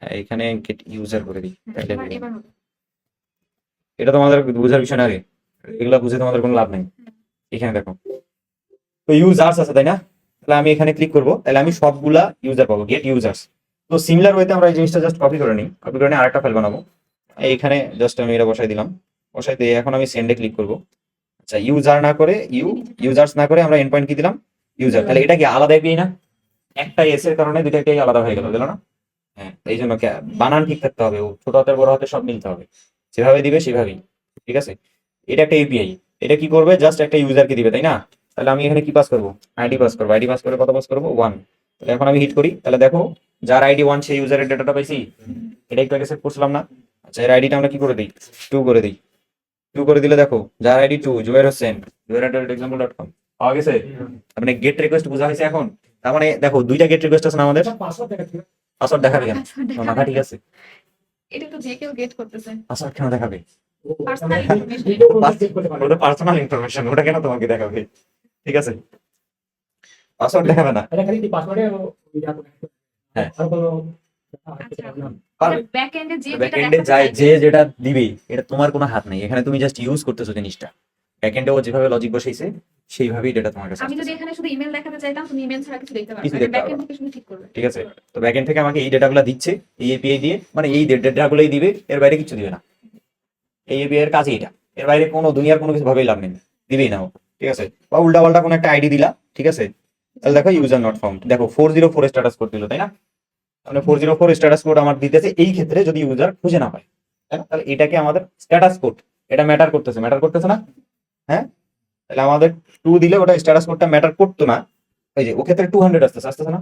হ্যাঁ এখানে গেট ইউজার করে দিই তাহলে এবার এবার হবে। এটা তোমাদের বোঝার বিষয় না রে, এগুলা বুঝে তোমাদের কোনো লাভ নেই। এখানে দেখো তো ইউজার্স আছে তাই না, তাহলে আমি এখানে ক্লিক করব, তাহলে আমি সবগুলা ইউজার পাবো, গেট ইউজার্স। তো সিমিলার ওয়েতে আমরা এই জিনিসটা জাস্ট কপি করে নিই, কপি করে নিয়ে আরেকটা ফাইল বানাবো, এইখানে জাস্ট আমি এটা বসাই দিলাম, বসাই দিয়ে এখন আমি সেন্ডে ক্লিক করব। আচ্ছা ইউজার না করে ইউজার্স না করে আমরা এন্ড পয়েন্ট কি দিলাম ইউজার, তাহলে এটা কি আলাদা এপিআই না, একটা এস এর কারণে দুইটা এপিআই আলাদা হয়ে গেল না, হ্যাঁ এই জন্য বানান ঠিক থাকতে হবে, ছোট হাতের বড় হাতের সব মিলতে হবে, যেভাবে দিবে সেভাবেই। ঠিক আছে, এটা একটা এপিআই, এটা কি করবে জাস্ট একটা ইউজারকে দিবে তাই না, তাহলে আমি এখানে কি পাস করবো আইডি পাস করবো, আইডি পাস করে কত পাস করবো 1, তাহলে এখন আমি হিট করি, তাহলে দেখো যার আইডি 1 সেই ইউজারের ডেটাটা পাইছি, এটা একটু আগে সেট করছিলাম না। আচ্ছা এর আইডিটা আমরা কি করে দিই 2 করে দিই, 2 করে দিলে দেখো যার আইডি 2 জুয়ের হোসেন জুয়ের@example.com পাওয়া গেছে, মানে গেট রিকোয়েস্ট বোঝা হয়েছে এখন। তার মানে দেখো দুইটা গেট রিকোয়েস্ট আছে না আমাদের, পাসওয়ার্ড দেখাবে কেন, আমার মাথা ঠিক আছে, এটা তো যে কেউ গেট করতেছে। পাসওয়ার্ড কেন দেখাবে, পার্সোনাল ইনফরমেশন। ওটা পার্সোনাল ইনফরমেশন, ওটা কেন তোমাকে দেখাবে, ঠিক আছে পাসওয়ার্ড দেখাবে না, হ্যাঁ পারবে। ব্যাকএন্ডে যে যেটা ব্যাকএন্ডে যায় যে যেটা দিবে এটা তোমার কোনো হাত নেই, এখানে তুমি জাস্ট ইউজ করতেছো জিনিসটা, ব্যাকএন্ডে ও যেভাবে লজিক বসাইছে সেইভাবেই ডেটা তোমার কাছে আমি যদি আসতেছে। এখানে শুধু ইমেল দেখাতে চাইতাম তুমি ইমেল ছাড়া কিছু দেখতে কিছু পারবে দেখতে ব্যাকএন্ড পারবে থেকে শুধু ঠিক করবে। ঠিক আছে, তো ব্যাকএন্ড থেকে আমাকে এই ডেটাগুলো দিচ্ছে এই এপিআই দিয়ে, মানে এই ডেটাগুলোই দিবে, এর বাইরে কিছু দিবে না, এই এপিআই এর কাজই এটা, এর বাইরে কোনো দুনিয়ার কোনো কিছু ভাবেই লাভ নেই, দিবেই না ও। ঠিক আছে, বা উল্টা পাল্টা কোনো একটা আইডি দিলা, ঠিক আছে, তাহলে দেখো ইউজার নট ফাউন্ড, দেখো 404 স্ট্যাটাস কোড দিল তাই না, মানে 404 স্ট্যাটাস কোড আমার দিতেছে এই ক্ষেত্রে যদি ইউজার খুঁজে না পায়, তাই না? তাহলে এটাকে আমাদের স্ট্যাটাস কোড, এটা ম্যাটার করতেছে না, হ্যাঁ তাহলে আমাদের 2 দিলে ওটা স্ট্যাটাস কোডটা ম্যাটার করতো না, ওই যে ও ক্ষেত্রে 200 আসতেছে না,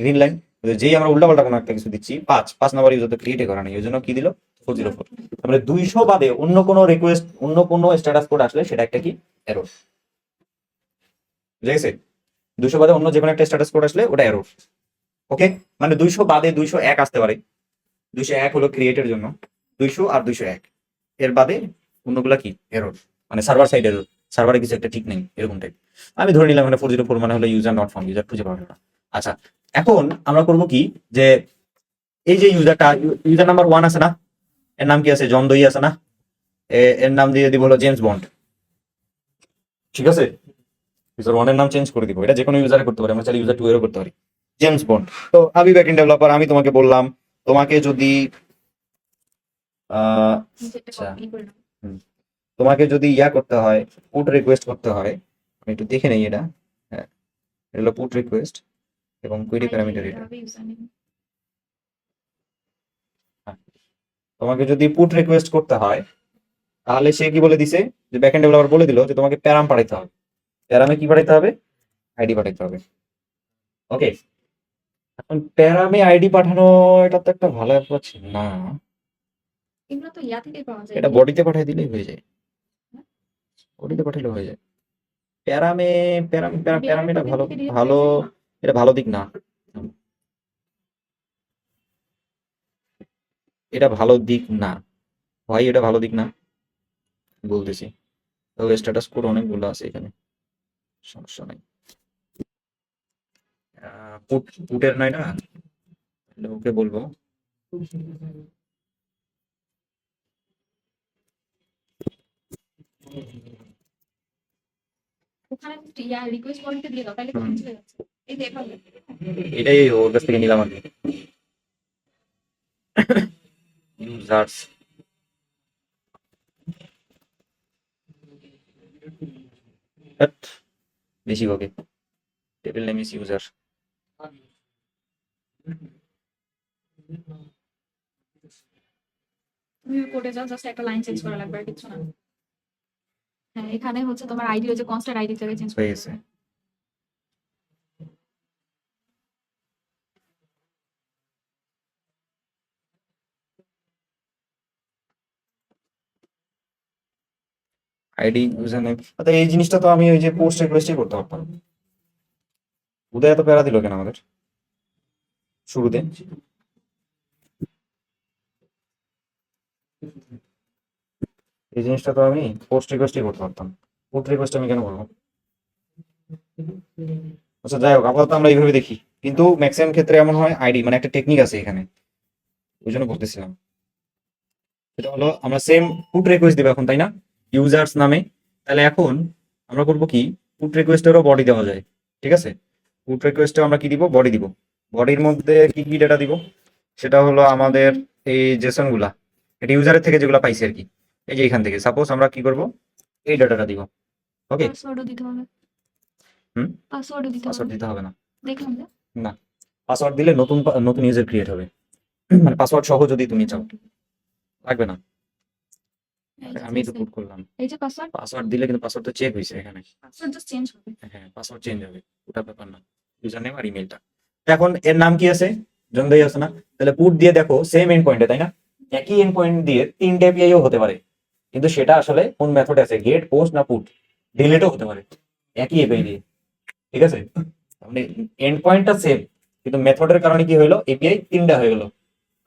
গ্রিন লাইন, যেই আমরা উল্টা পাল্টা কোনো একটা কিছু দিচ্ছি 5 নাম্বার ইউজার তো ক্রিয়েট করা নেই, ওই জন্য কি দিল 404। মানে 200 বাদে অন্য কোনো রিকোয়েস্ট, অন্য কোনো স্ট্যাটাস কোড আসলে সেটা একটা কি এরর, বুঝা গেছে? 200 বাদে অন্য যে কোনো একটা স্ট্যাটাস কোড আসলে ওটা এরর। ওকে, মানে 200 বাদে 201 আসতে পারে। 201 হলো ক্রিয়েটের জন্য, 200 আর 201 এর বাদে অন্যগুলা কি এরর, মানে সার্ভার সাইড এরর, সার্ভারে কিছু একটা ঠিক নেই এরকম টাইপ। আমি ধরে নিলাম এখানে 404 মানে হলো ইউজার নট ফাউন্ড, ইউজার খুঁজে পাওয়া গেল না। আচ্ছা, এখন আমরা করব কি, যে এই যে ইউজারটা, ইউজার নাম্বার 1 আছে না, এর নাম কি আছে, জন দই আছে না, এর নাম দিয়ে দিব হলো জেমস বন্ড। ঠিক আছে, ইউজার 1 এর নাম চেঞ্জ করে দিব, এটা যে কোনো ইউজারে করতে পারি, আমরা চাইলে ইউজার 2 এরও করতে পারি, জেমস বন্ড। তো আমি ব্যাকএন্ড ডেভেলপার, আমি তোমাকে বললাম, তোমাকে যদি নিচেরটা আচ্ছা, কপি করে নাও। তোমাকে যদি ইয়া করতে হয়, পুট রিকোয়েস্ট করতে হয়, আমি একটু দেখে নেই এটা। হ্যাঁ, এটা হলো পুট রিকোয়েস্ট এবং কোয়েরি ID প্যারামিটার এটা এটা। হবে ইউজারনেম। হ্যাঁ, তোমাকে যদি পুট রিকোয়েস্ট করতে হয় তাহলে সে কি বলে দিছে, যে ব্যাকএন্ড ডেভেলপার বলে দিল যে তোমাকে প্যারাম পাঠাইতে হবে, প্যারামে কি পাঠাইতে হবে, আইডি পাঠাইতে হবে। ওকে, এখন প্যারামে আইডি পাঠানো, এটা তো একটা ভালো অ্যাপ্রোচ না, এগুলো তো ইয়া থেকে পাওয়া যায়, এটা গেট। বডিতে পাঠাই দিলেই হয়ে যায়, বডিতে পাঠাইলে হয়ে যায়। প্যারামে প্যারামে এটা বিআরএফ ভালো, থেকে ডিরেক্ট ভালো, হয়ে যায়। এটা ভালো দিক না, এটা ভালো দিক না ভাই, এটা ভালো দিক না বলতেছি। তবে স্ট্যাটাস কোড অনেকগুলো আছে এখানে, সমস্যা নাই। পুটের নাই না, ওকে বলবো ওখানে ইয়া রিকোয়েস্ট বডিতে দিয়ে দাও, তাহলে তো চলে যাচ্ছে। এই যে এভাবে। এটাই ওর কাছ থেকে নিলাম আর কি। ইউজার্স, বেশি ওকে, টেবিল নেম ইজ ইউজার। তুমি কোডে যাও, জাস্ট একটা লাইন চেঞ্জ করা লাগবে, আর কিছু না। হ্যাঁ, এখানে হচ্ছে তোমার আইডি, ওই যে কনস্ট্যান্ট আইডি জায়গায় চেঞ্জ হয়ে করে গেছে। দিবে। আইডি ইউজার নেম, আচ্ছা এই জিনিসটা তো আমি ওই যে পোস্ট রিকোয়েস্টই করতে পারতাম। উদয় এত প্যারা দিল কেন আমাদের শুরুতে? এই জিনিসটা তো আমি পোস্ট রিকোয়েস্টই করতে পারতাম, পুট রিকোয়েস্ট আমি কেন করবো? আচ্ছা যাই হোক, আপাতত আমরা এইভাবে দেখি, কিন্তু ম্যাক্সিমাম ক্ষেত্রে এমন হয় আইডি, মানে একটা টেকনিক আছে এখানে, ওই জন্য বলতেছিলাম। সেটা হলো আমরা সেম পুট রিকোয়েস্ট দিব এখন, তাই না, ইউজার্স নামে। তাহলে এখন আমরা করব কি, পুট রিকোয়েস্টেরও বডি দেওয়া যায়। ঠিক আছে, পুট রিকোয়েস্টে আমরা কি দিব, বডি দিব। বডির মধ্যে কি কি ডেটা দিব, সেটা হলো আমাদের এই জেসন গুলা, এটা ইউজারের থেকে যেগুলো পাইছি আর কি, এই যে এখান থেকে সাপোজ আমরা কি করব, এই ডাটাটা দিব। ওকে, পাসওয়ার্ডও দিতে হবে। হুম, পাসওয়ার্ডও দিতে পাসওয়ার্ড হবে। দিতে হবে না, দেখলাম যে না পাসওয়ার্ড দিলে নতুন নতুন ইউজার ক্রিয়েট হবে, মানে পাসওয়ার্ড সহ যদি তুমি চাও, লাগবে না। এই যে আমি তো আছে। পুট করলাম, এই যে পাসওয়ার্ড, পাসওয়ার্ড দিলে কিন্তু পাসওয়ার্ড তো চেক হয়েছে এখানে। পাসওয়ার্ড জাস্ট চেঞ্জ হবে। হ্যাঁ, পাসওয়ার্ড চেঞ্জ হবে, ওটা ব্যাপার না, ইউজার নেম আর ইমেলটা। এখন এর নাম কি আছে, জন্দাই আছে না, তাহলে পুট দিয়ে দেখো সেম এন্ড পয়েন্টে, তাই না, একই এন্ড পয়েন্ট দিয়ে তিনটে এপিআইও হতে পারে, কিন্তু সেটা আসলে কোন মেথড আছে, গেট, পোস্ট না পুট, ডিলিটও হতে পারে একই এপিআই দিয়ে। ঠিক আছে, মানে এন্ড পয়েন্টটা সেম, কিন্তু মেথডের কারণে কি হলো, এপিআই তিনটা হয়ে গেল,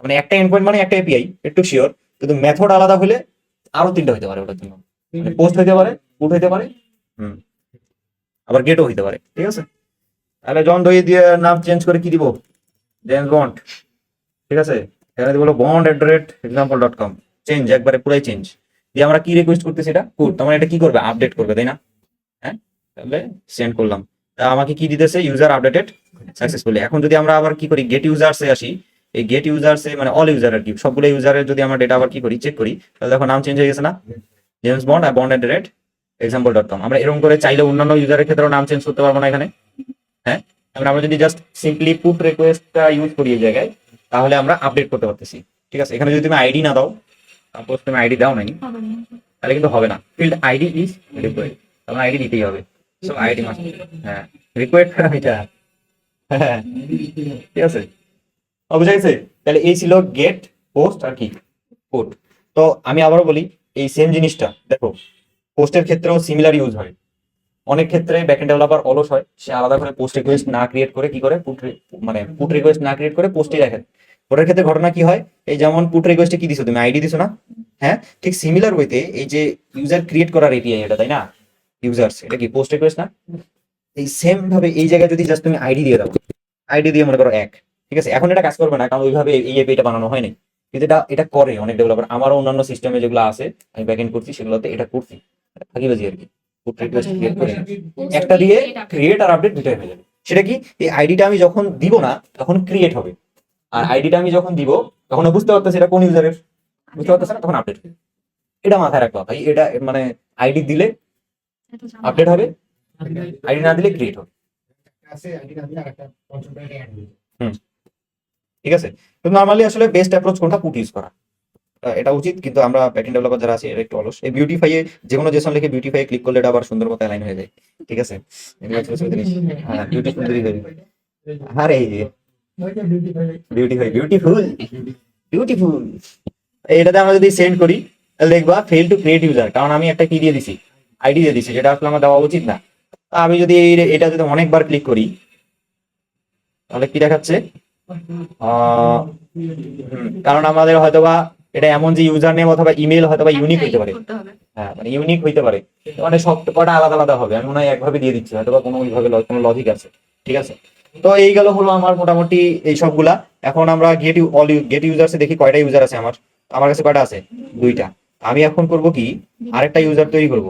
মানে একটা এন্ড পয়েন্ট মানে একটা এপিআই, একটু শিওর, কিন্তু মেথড আলাদা হলে আরো তিনটা হতে পারে ওটার জন্য, মানে পোস্ট হইতে পারে, পুট হইতে পারে, হুম, আবার গেটও হইতে পারে। ঠিক আছে, তাহলে জন দই দিয়ে নাম চেঞ্জ করে কি দিব, জেমস বন্ড। ঠিক আছে, এখানে দিব bond@example.com, চেঞ্জ, একবারে পুরাই চেঞ্জ দিয়ে আমরা কি রিকোয়েস্ট করতেছি, এটা কোড, তার মানে এটা কি করবে, আপডেট করবে, তাই না? হ্যাঁ, তাহলে সেন্ড করলাম, তা আমাকে কি দিতেছে, ইউজার আপডেটেড সাকসেসফুলি। এখন যদি আমরা আবার কি করি, গেট ইউজার্সে আসি, এই গেট ইউজার্সে মানে অল ইউজার আর কি, সবগুলো ইউজারের যদি আমরা ডেটা আবার কি করি, চেক করি, তাহলে দেখো নাম চেঞ্জ হয়ে গেছে না, জেমস বন্ড আর bond@example.com। আমরা এরকম করে চাইলে অন্যান্য ইউজারের ক্ষেত্রেও নাম চেঞ্জ করতে পারবো না এখানে। হ্যাঁ, এখন আমরা যদি জাস্ট সিম্পলি পুট রিকোয়েস্টটা ইউজ করি এই জায়গায়, তাহলে আমরা আপডেট করতে পারতেছি। ঠিক আছে, এখানে যদি তুমি আইডি না দাও, সাপোজ তুমি আইডি দাও নাই, হবে না। তাহলে কিন্তু হবে না, ফিল্ড আইডি ইজ রিকোয়ার্ড, তোমার আইডি দিতেই হবে। সো আইডি মাস্ট, হ্যাঁ, রিকোয়ার্ড এটা, হ্যাঁ, ঠিক আছে, বুঝা গেছে? তাহলে এই ছিল গেট, পোস্ট আর কি কোড। তো আমি আবারও বলি, এই সেম জিনিসটা দেখো পোস্টের ক্ষেত্রেও সিমিলার ইউজ হয়। অনেক ক্ষেত্রে ব্যাকএন্ড ডেভেলপার অলস হয়, সে আলাদা করে পোস্ট রিকোয়েস্ট না ক্রিয়েট করে কি করে মানে পুট রিকোয়েস্ট না ক্রিয়েট করে পোস্টই রাখে। ওটার ক্ষেত্রে ঘটনা কি হয়, এই যেমন পুট রিকোয়েস্টে কি দিছো তুমি, আইডি দিছো না? হ্যাঁ, ঠিক সিমিলার ওয়েতে এই যে ইউজার ক্রিয়েট করার এপিআই এটা, তাই না? ইউজার্স, এটা কি পোস্ট রিকোয়েস্ট না? এই সেম ভাবে এই জায়গায় যদি জাস্ট তুমি আইডি দিয়ে দাও, আইডি দিয়ে মনে করো এক, ঠিক আছে, এখন এটা কাজ করবে না কারণ ওইভাবে এই এপিআইটা বানানো হয়নি, কিন্তু এটা এটা করে অনেক ডেভেলপার। আমারও অন্যান্য সিস্টেমে যেগুলো আছে আমি ব্যাকএন্ড করছি সেগুলোতে এটা করছি, ফাঁকিবাজি আর কি। পুট রিকোয়েস্ট ক্রিয়েট করে পোস্ট একটা দিয়ে create update। ক্রিয়েট আর আপডেট দুটোই হয়ে যাবে। সেটা কি, এই আইডিটা আমি যখন দিব না তখন ক্রিয়েট হবে, আর আইডিটা আমি যখন দিব তখন ও বুঝতে পারতেছে এটা কোন ইউজারের, বুঝতে পারতেছে না, তখন আপডেট হবে। এটা মাথায় রাখবা ভাই, এটা মানে আইডি দিলে এত ঝামেলা। আপডেট হবে, আইডি না দিলে ক্রিয়েট হবে। হুম, ঠিক আছে। তো নর্মালি আসলে বেস্ট অ্যাপ্রোচ কোনটা, পুট ইউজ করা, এটা উচিত। কিন্তু আমরা ব্যাকএন্ড ডেভেলপার যারা আছে এরা একটু অলস। এই বিউটিফাইয়ে যে কোনো জেসন লিখে বিউটিফাই ক্লিক করলে এটা আবার সুন্দর মতো অ্যালাইন হয়ে যায়, ঠিক আছে। এগুলো ছোট ছোট জিনিস, হ্যাঁ বিউটিফুল তৈরি হয়ে যায়। আরে এই যে বিউটিফাই, বিউটিফুল, বিউটিফুল, এটাতে আমরা যদি সেন্ড করি তাহলে দেখবা ফেল টু ক্রিয়েট ইউজার, কারণ আমি একটা কি দিয়ে দিছি, আইডি দিয়ে দিছি, যেটা আসলে আমার দেওয়া উচিত না। আমি যদি এটা যদি অনেকবার ক্লিক করি তাহলে কি দেখাচ্ছে, কারণ আমাদের হয়তোবা এটা এমন যে ইউজার নেম অথবা ইমেল হয়তোবা ইউনিক হইতে পারে। করতে হবে। হ্যাঁ, মানে ইউনিক হইতে পারে, মানে সব কটা আলাদা আলাদা হবে, আমি মনে হয় একভাবে দিয়ে দিচ্ছি, হয়তোবা কোনো ওইভাবে কোনো লজিক আছে, ঠিক আছে। তো এই গেল হলো আমার মোটামুটি এই সবগুলা। এখন আমরা গেট ইউজার্সে দেখি কয়টা ইউজার আছে আমার। আমার কাছে কয়টা আছে, দুইটা। আমি এখন করব কি, আরেকটা ইউজার তৈরি করব,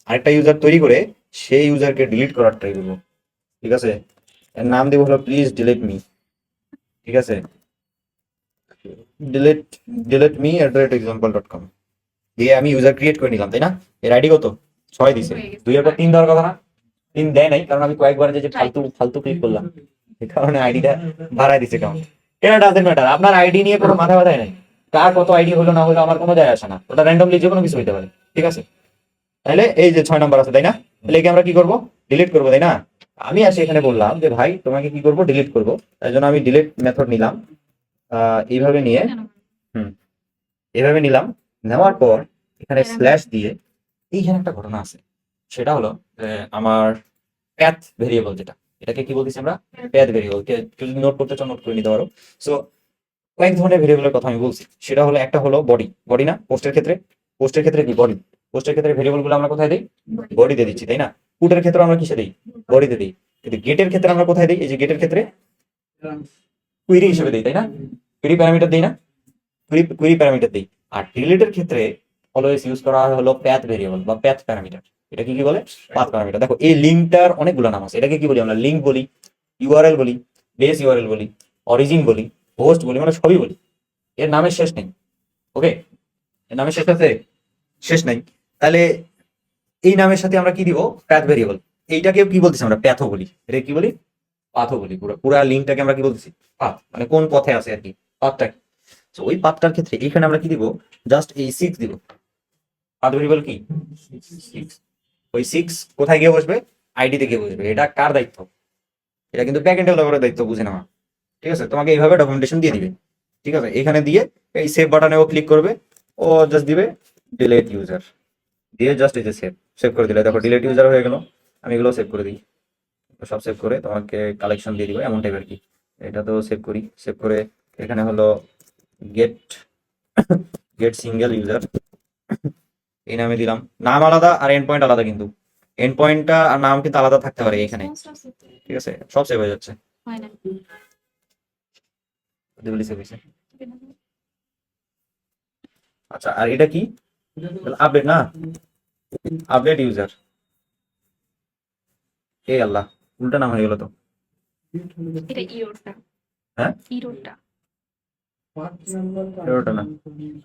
আরেকটা ইউজার তৈরি করে সেই ইউজারকে ডিলিট করার ট্রাই করবো, ঠিক আছে। এর নাম দেবো হলো প্লিজ ডিলিট মি, ঠিক আছে, ডিলিট ডিলিট মি @example.com দিয়ে আমি ইউজার ক্রিয়েট করে নিলাম, তাই না? এর আইডি কত, 6 দিছে, হয়ে গেছে। 2 এর পর 3 দেওয়ার কথা না? 3 দেয় নাই, কারণ আমি কয়েকবার যে ফালতু ফালতু ক্লিক করলাম, এই কারণে আইডিটা বাড়ায় দিছে কাউন্ট। এটা ডাজেন্ট ম্যাটার, আপনার আইডি নিয়ে কোনো মাথা ব্যথাই নাই, কার কত আইডি হলো না হলো আমার কোনো যায় আসে না, ওটা র্যান্ডমলি যে কোনো কিছু হইতে পারে, ঠিক আছে। তাহলে এই যে 6 নাম্বার আছে, তাই না? তাহলে একে আমরা কি করব, ডিলিট করবো, তাই না? আমি আসে এখানে বললাম যে ভাই তোমাকে কি করব, ডিলিট করব, তাই জন্য আমি ডিলিট মেথড নিলাম, এইভাবে নিয়ে, হুম, এভাবে নিলাম, নেওয়ার পর এখানে স্ল্যাশ দিয়ে এইখানে একটা ঘটনা আছে, সেটা হলো আমার প্যাথ ভেরিয়েবল, যেটা এটাকে কি বলতেছি আমরা, প্যাথ ভেরিয়েবল। কে যদি নোট করতে চাও নোট করে নিতে পারো। সো কয়েক ধরনের ভেরিয়েবলের কথা আমি বলছি, সেটা হলো একটা হলো বডি, বডি না পোস্টের ক্ষেত্রে, পোস্টের ক্ষেত্রে কি বডি, পোস্টের ক্ষেত্রে ভেরিয়েবল গুলো আমরা কোথায় দিই, বডিতে দিচ্ছি, তাই না? পুটের ক্ষেত্রে আমরা কিসে দিই, বডিতে দিই। কিন্তু গেটের ক্ষেত্রে আমরা কোথায় দিই, এই যে গেটের ক্ষেত্রে কুইরি হিসেবে দিই, তাই না? কুইরি প্যারামিটার দিই না, কুইরি প্যারামিটার দিই। আর ডিলিটের ক্ষেত্রে অলওয়েজ ইউজ করা হয় হলো প্যাথ ভেরিয়েবল বা প্যাথ প্যারামিটার। এটা কি বলে, পাথ প্যারামিটার। দেখো এই লিঙ্কটার অনেকগুলো নাম আছে, এটাকে কি বলি আমরা, লিঙ্ক বলি, ইউআরএল বলি, বেস ইউআরএল বলি, অরিজিন বলি, হোস্ট বলি, মানে সবই বলি, এর নামের শেষ নেই। ওকে, এর নামের শেষ আছে, শেষ নাই। তাহলে এই নামের সাথে আমরা কি দিব, প্যাথ ভেরিয়েবল। এইটাকেও কি বলতেছি আমরা, প্যাথও বলি, এটা কি বলি, পাথও বলি। পুরা লিঙ্কটাকে আমরা কি বলতেছি, পাথ, মানে কোন পথে আছে আর কি, পাথটা। তো ওই পাথটার ক্ষেত্রে এখানে আমরা কি দিব, জাস্ট এই 6 দিব, পাথ ভেরিয়েবল কি 6। ওই 6 কোথায় গিয়ে বসবে, আইডি তে গিয়ে বসবে। এটা কার দায়িত্ব, এটা কিন্তু ব্যাকএন্ড ডেভেলপারের দায়িত্ব, বুঝে নেওয়া, ঠিক আছে। তোমাকে এইভাবে ডকুমেন্টেশন দিয়ে দিবে, ঠিক আছে। এখানে দিয়ে এই সেভ বাটনে ও ক্লিক করবে, ও জাস্ট দিবে ডিলিট ইউজার, দিয়ে জাস্ট এই যে সেভ, সেভ করে দিলে দেখো ডিলিট ইউজার হয়ে গেল। আমি এগুলো সেভ করে দিই, সব সেভ করে তোমাকে কালেকশন দিয়ে দিব এমন টাইপের কি। এটা তো সেভ করি, সেভ করে এখানে হলো গেট গেট সিঙ্গেল ইউজার, এই নামে দিলাম। নাম আলাদা আর এন্ড পয়েন্ট আলাদা, কিন্তু এন্ড পয়েন্টটা আর নাম কিন্তু আলাদা থাকতে পারে এখানে, ঠিক আছে। সব সেভ হয়ে যাচ্ছে, হয় না। সেভ হয়েছে। আচ্ছা, আর এটা কি, আপডেট না, আপডেট ইউজার, এ আল্লাহ, উল্টা নাম হয়ে গেল তো। এটা ইরোরটা, হ্যাঁ, ইরোরটা। ওটা না।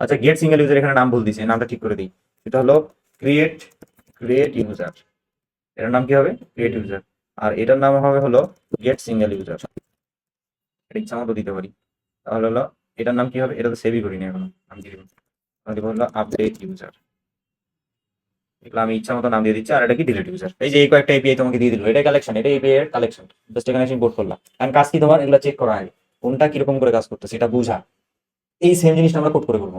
আচ্ছা, গেট সিঙ্গেল ইউজার, এখানে নাম ভুল দিয়েছি, নামটা ঠিক করে দিই। এটা হলো ক্রিয়েট ক্রিয়েট ইউজার, এটার নাম কি হবে, ক্রিয়েট ইউজার। আর এটার নাম হবে হলো গেট সিঙ্গেল ইউজার, এটা ইচ্ছা মতো দিতে পারি। তাহলে হলো এটার নাম কি হবে, এটা তো সেভই করিনি এখনো, নাম দিয়ে দিব, দিব হলো আপডেট ইউজার। এগুলো আমি ইচ্ছা মতো নাম দিয়ে দিচ্ছি। আর এটা কি, ডিলিট ইউজার। এই যে এই কয়েকটা এপিআই তোমাকে দিয়ে দিল, এটা কালেকশন, এটা এপিআই এর কালেকশন, জাস্ট এখানে এসে ইম্পোর্ট করলাম। কারণ কাজ কি তোমার, এগুলো চেক করা হয় কোনটা কিরকম করে কাজ করতেছে, এটা বুঝা। এই সেম জিনিসটা আমরা কোড করে করবো,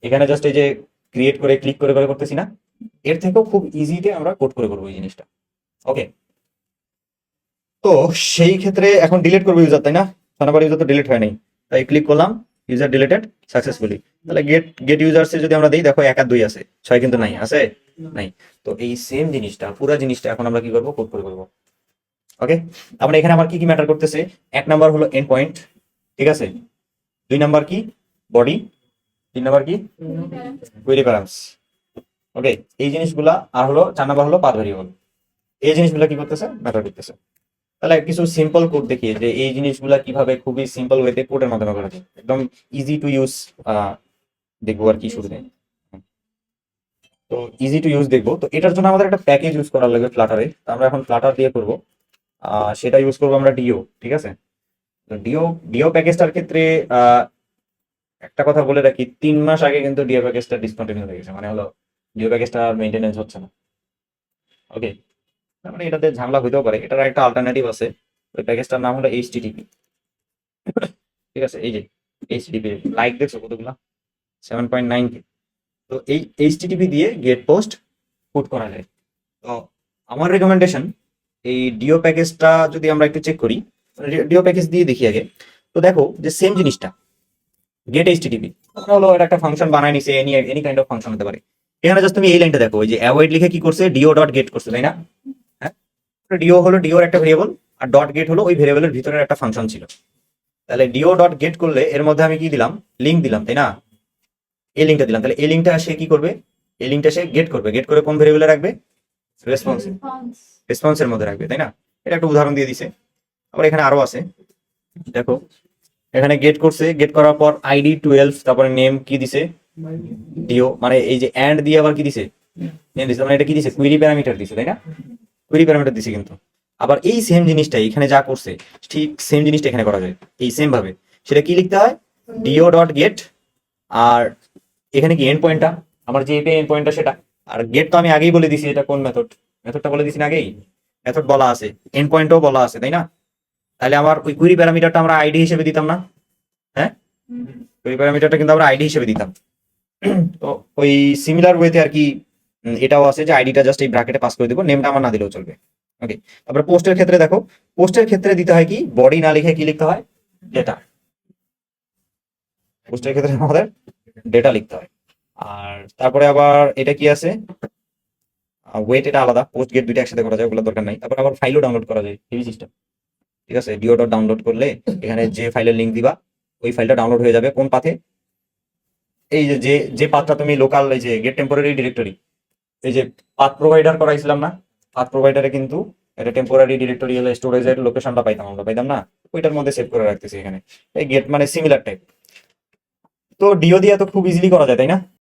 এখানে জাস্ট এই যে ক্রিয়েট করে ক্লিক করে করে করতেছি না, এর থেকেও খুব ইজিতে আমরা কোড করে করবো এই জিনিসটা। ওকে, তো সেই ক্ষেত্রে এখন ডিলিট করবো ইউজার, তাই না? 6 নাম্বার ইউজার তো ডিলিট হয় নাই, তাই ক্লিক করলাম, ইউজার ডিলিটেড সাকসেসফুলি। তাহলে গেট গেট ইউজার্সে যদি আমরা দিই, দেখো 1 আর 2 আছে, 6 কিন্তু নাই, আছে নাই। তো এই সেম জিনিসটা, পুরো জিনিসটা এখন আমরা কি করবো, কোড করে করবো। ওকে, আমরা এখানে আমার কি কি ম্যাটার করতেছে, 1 নাম্বার হলো এন্ড পয়েন্ট, ঠিক আছে, 2 নাম্বার কি বডি, 3 নাম্বার কি কোয়েরি প্যারামস। ওকে, এই জিনিসগুলা, আর হলো 4 নাম্বার হলো পাথ ভেরিয়েবল। এই জিনিসগুলা কি করতেছে, ম্যাটার করতেছে। তাহলে কিছু সিম্পল কোড দেখিয়ে যে এই জিনিসগুলা কিভাবে খুবই সিম্পল ওয়েতে কোডের মাধ্যমে করা যায়, একদম ইজি টু ইউজ দেখবো আর কি শুরুতে। তো ইজি টু ইউজ দেখবো, তো এটার জন্য আমাদের একটা প্যাকেজ ইউজ করা লাগবে ফ্লাটারে। তো আমরা এখন ফ্লাটার দিয়ে করবো, সেটা ইউজ করবো আমরা ডিও, ঠিক আছে। তো ডিও ডিও প্যাকেজটার ক্ষেত্রে একটা কথা বলে রাখি, 3 মাস আগে কিন্তু ডিও প্যাকেজটা ডিসকন্টিনিউ হয়ে গেছে, মানে হলো ডিও প্যাকেজটা মেনটেনেন্স হচ্ছে না। ওকে, মানে এটাতে ঝামেলা হইতেও পারে, এটার একটা অল্টারনেটিভ আছে, ওই প্যাকেজটার নাম হলো এইচটিটিপি, ঠিক আছে। এই যে এইচটিটিপি লাইক দেখছো কতগুলা, 7.9K। তো এই এইচটিটিপি দিয়ে গেট পোস্ট পুট করা যায়। তো আমার রেকমেন্ডেশন, এই ডিও প্যাকেজটা যদি আমরা একটু চেক করি, ডিও প্যাকেজ দিয়ে দেখি আগে। তো দেখো যে সেম জিনিসটা, গেট এইচটিটিপি, আমরা হলো এটা একটা ফাংশন বানায় নিছে, any any kind of function হতে পারে। এখানে জাস্ট তুমি এই লাইনটা দেখো, ওই যে অ্যাভয়েড লিখে কি করছে, ডিও ডট গেট করছে, তাই না? হ্যাঁ, ডিও হলো ডিওর একটা ভেরিয়েবল, আর ডট গেট হলো ওই ভেরিয়েবলের ভিতরের একটা ফাংশন ছিল। তাহলে ডিও ডট গেট করলে এর মধ্যে আমি কি দিলাম, লিঙ্ক দিলাম, তাই না? এই লিঙ্কটা দিলাম, তাহলে এই লিঙ্কটা সে কি করবে, এই লিঙ্কটা সে গেট করবে, গেট করে কোন ভেরিয়েবলে রাখবে, রেসপন্স, রেসপন্সের মধ্যে রাখবে, তাই না? এটা একটা উদাহরণ দিয়ে দিছে। আবার এখানে আরো আছে, দেখো এখানে গেট করছে, গেট করার পর আইডি 12, তারপরে নেম কি দিছে, ডিও, মানে এই যে এন্ড দিয়ে আবার কি দিছে, নেম দিছে, মানে এটা কি দিছে, কুইরি প্যারামিটার দিছে, তাই না? কুইরি প্যারামিটার দিছে কিন্তু। আবার এই সেম জিনিসটা এখানে যা করছে, ঠিক সেম জিনিসটা এখানে করা যায় এই সেম ভাবে। সেটা কি লিখতে হয়, ডিও ডট গেট, আর এখানে কি এন্ড পয়েন্টটা, আমার যে এন্ড পয়েন্টটা সেটা, আর গেট তো আমি আগেই বলে দিছি এটা কোন মেথড, মেথডটা বলে দিছি না আগেই, মেথড বলা আছে, এন্ড পয়েন্টও বলা আছে, তাই না? তাহলে আমার ওই কুইরি প্যারামিটারটা আমরা আইডি হিসেবে দিতাম না? হ্যাঁ, কুইরি প্যারামিটারটা কিন্তু আমরা আইডি হিসেবে দিতাম। তো ওই সিমিলার ওয়েতে আর কি, এটাও আছে যে আইডিটা জাস্ট এই ব্র্যাকেটে পাস করে দেবো, নেমটা আমার না দিলেও চলবে। ওকে, তারপরে পোস্টের ক্ষেত্রে দেখো, পোস্টের ক্ষেত্রে দিতে হয় কি, বডি না লিখে কি লিখতে হয়, ডেটা। পোস্টের ক্ষেত্রে আমাদের ডেটা লিখতে হয়। আর তারপরে আবার এটা কি আছে, ওয়েট, এটা আলাদা, পোস্ট গেট দুইটা একসাথে করা যায়, ওগুলো দরকার নাই। তারপর আবার ফাইলও ডাউনলোড করা যায়, হেভি সিস্টেম, ঠিক আছে। ডিও ডট ডাউনলোড করলে এখানে যে ফাইলের লিঙ্ক দিবা, ওই ফাইলটা ডাউনলোড হয়ে যাবে কোন পাথে, এই যে যে যে পাথটা তুমি লোকাল, এই যে গেট টেম্পোরারি ডিরেক্টরি, এই যে পাথ প্রোভাইডার করাইছিলাম না, পাথ প্রোভাইডারে কিন্তু এটা টেম্পোরারি ডিরেক্টরি হলে স্টোরেজের লোকেশনটা পাইতাম, আমরা পাইতাম না, ওইটার মধ্যে সেভ করে রাখতেছি এখানে। এই গেট মানে সিমিলার টাইপ। তো ডিও দিয়ে তো খুব ইজিলি করা যায়, তাই না?